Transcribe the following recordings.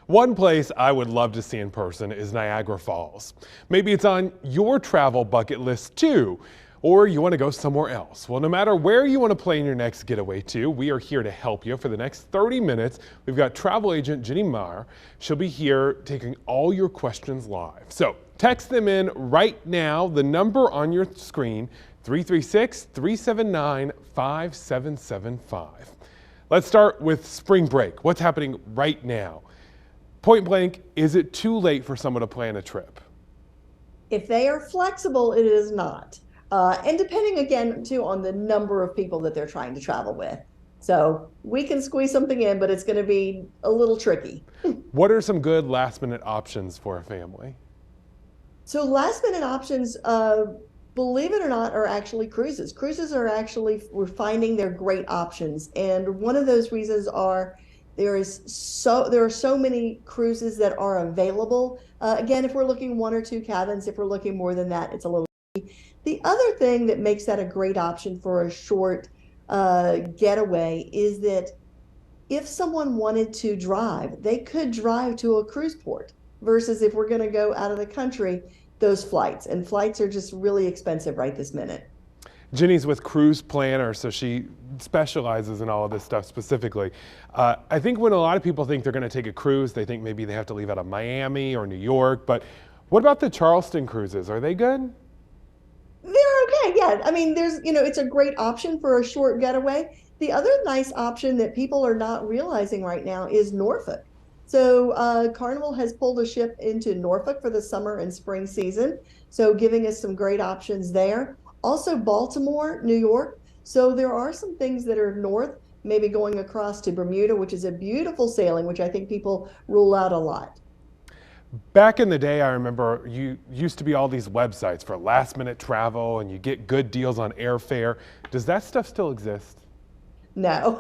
One place I would love to see in person is Niagara Falls. Maybe it's on your travel bucket list too, or you want to go somewhere else. Well, no matter where you want to plan your next getaway to, we are here to help you for the next 30 minutes. We've got travel agent Ginny Maurer. She'll be here taking all your questions live. So text them in right now. The number on your screen, 336-379-5775. Let's start with spring break. What's happening right now? Point blank, is it too late for someone to plan a trip? If they are flexible, it is not. And depending again too on the number of people that they're trying to travel with. So we can squeeze something in, but it's going to be a little tricky. What are some good last minute options for a family? So last minute options, believe it or not, are actually cruises. Cruises are actually, we're finding they're great options. And one of those reasons are there are so many cruises that are available. Again, if we're looking one or two cabins, if we're looking more than that, it's a little. The other thing that makes that a great option for a short getaway is that if someone wanted to drive, they could drive to a cruise port versus if we're going to go out of the country, those flights. And flights are just really expensive right this minute. Ginny's with Cruise Planner, so she specializes in all of this stuff specifically. I think when a lot of people think they're going to take a cruise, they think maybe they have to leave out of Miami or New York. But what about the Charleston cruises? Are they good? They're okay, yeah. I mean, it's a great option for a short getaway. The other nice option that people are not realizing right now is Norfolk. So Carnival has pulled a ship into Norfolk for the summer and spring season, so giving us some great options there. Also Baltimore, New York. So there are some things that are north, maybe going across to Bermuda, which is a beautiful sailing, which I think people rule out a lot. Back in the day, I remember you used to be all these websites for last minute travel and you get good deals on airfare. Does that stuff still exist? No,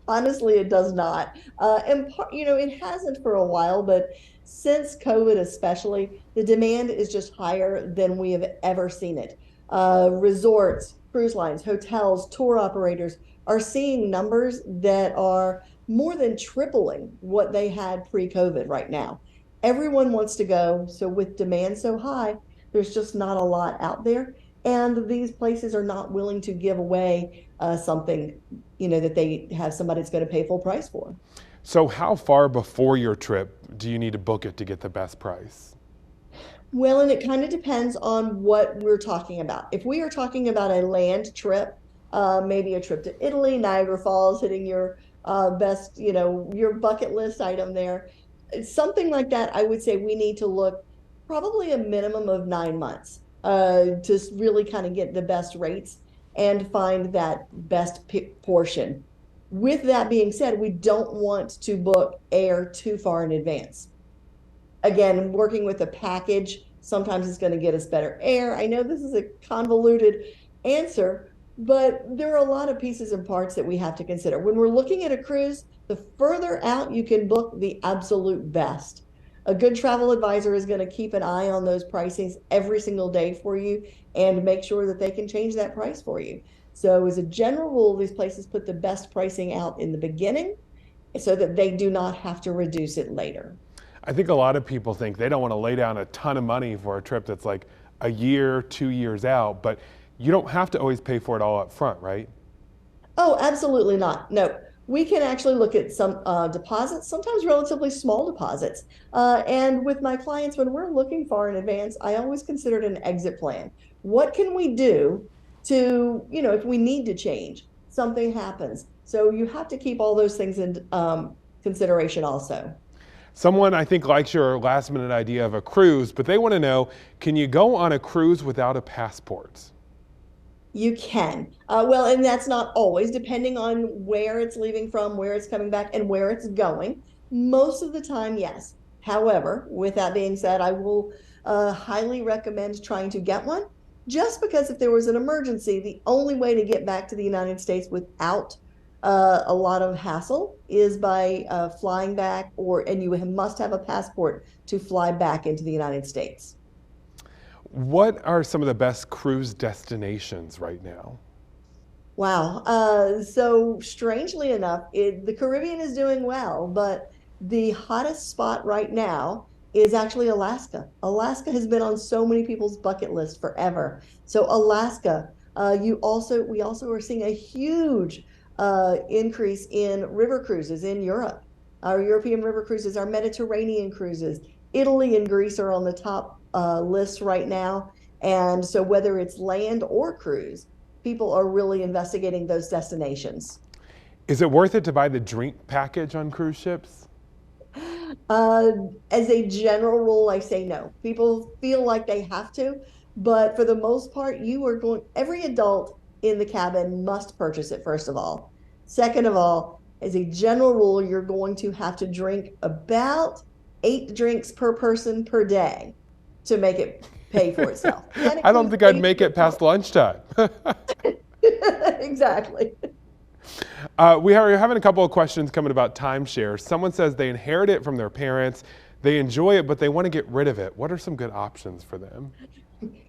honestly, it does not. It hasn't for a while, but since COVID especially, the demand is just higher than we have ever seen it. Resorts, cruise lines, hotels, tour operators are seeing numbers that are more than tripling what they had pre-COVID right now. Everyone wants to go, so with demand so high, there's just not a lot out there. And these places are not willing to give away something, that they have somebody that's going to pay full price for. So how far before your trip do you need to book it to get the best price? Well, and it kind of depends on what we're talking about. If we are talking about a land trip, maybe a trip to Italy, Niagara Falls, hitting your best, your bucket list item there, something like that, I would say we need to look probably a minimum of 9 months to really kind of get the best rates and find that best portion. With that being said, we don't want to book air too far in advance. Again, working with a package, sometimes it's going to get us better air. I know this is a convoluted answer, but there are a lot of pieces and parts that we have to consider. When we're looking at a cruise, the further out you can book, the absolute best. A good travel advisor is going to keep an eye on those pricings every single day for you and make sure that they can change that price for you. So as a general rule, these places put the best pricing out in the beginning so that they do not have to reduce it later. I think a lot of people think they don't want to lay down a ton of money for a trip that's like a year, 2 years out, but you don't have to always pay for it all up front, right? Oh, absolutely not. No, we can actually look at some deposits, sometimes relatively small deposits. And with my clients, when we're looking far in advance, I always consider it an exit plan. What can we do to, if we need to change, something happens. So you have to keep all those things in consideration also. Someone I think likes your last minute idea of a cruise, but they want to know, can you go on a cruise without a passport? You can. Well, and that's not always, depending on where it's leaving from, where it's coming back, and where it's going. Most of the time, yes. However, with that being said, I will highly recommend trying to get one, just because if there was an emergency, the only way to get back to the United States without a lot of hassle is by flying back, and you must have a passport to fly back into the United States. What are some of the best cruise destinations right now? Wow. So strangely enough, the Caribbean is doing well, but The hottest spot right now is actually Alaska. Alaska has been on so many people's bucket list forever. So Alaska, we also are seeing a huge increase in river cruises in Europe. Our European river cruises, our Mediterranean cruises, Italy and Greece are on the top list right now. And so whether it's land or cruise, people are really investigating those destinations. Is it worth it to buy the drink package on cruise ships? Uh, as a general rule, I say no. People feel like they have to, but for the most part, every adult in the cabin must purchase it, first of all. Second of all, as a general rule, you're going to have to drink about 8 drinks per person per day to make it pay for itself. That I don't includes think I'd things make it that past lunchtime. exactly. We are having a couple of questions coming about timeshare. Someone says they inherit it from their parents, they enjoy it, but they want to get rid of it. What are some good options for them?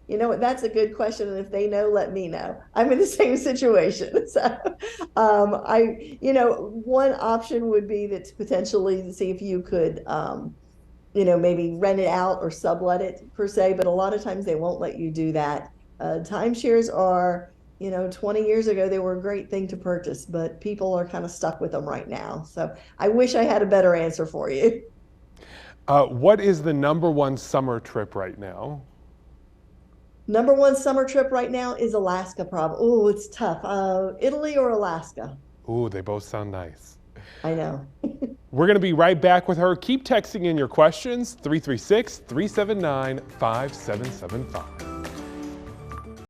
You know what? That's a good question. And if they know, let me know. I'm in the same situation. So, one option would be that to potentially see if you could, maybe rent it out or sublet it per se. But a lot of times they won't let you do that. Timeshares are, 20 years ago, they were a great thing to purchase, but people are kind of stuck with them right now. So I wish I had a better answer for you. What is the #1 summer trip right now? Number one summer trip right now is Alaska, probably. Oh, it's tough. Italy or Alaska? Ooh, they both sound nice. I know. We're going to be right back with her. Keep texting in your questions, 336-379-5775.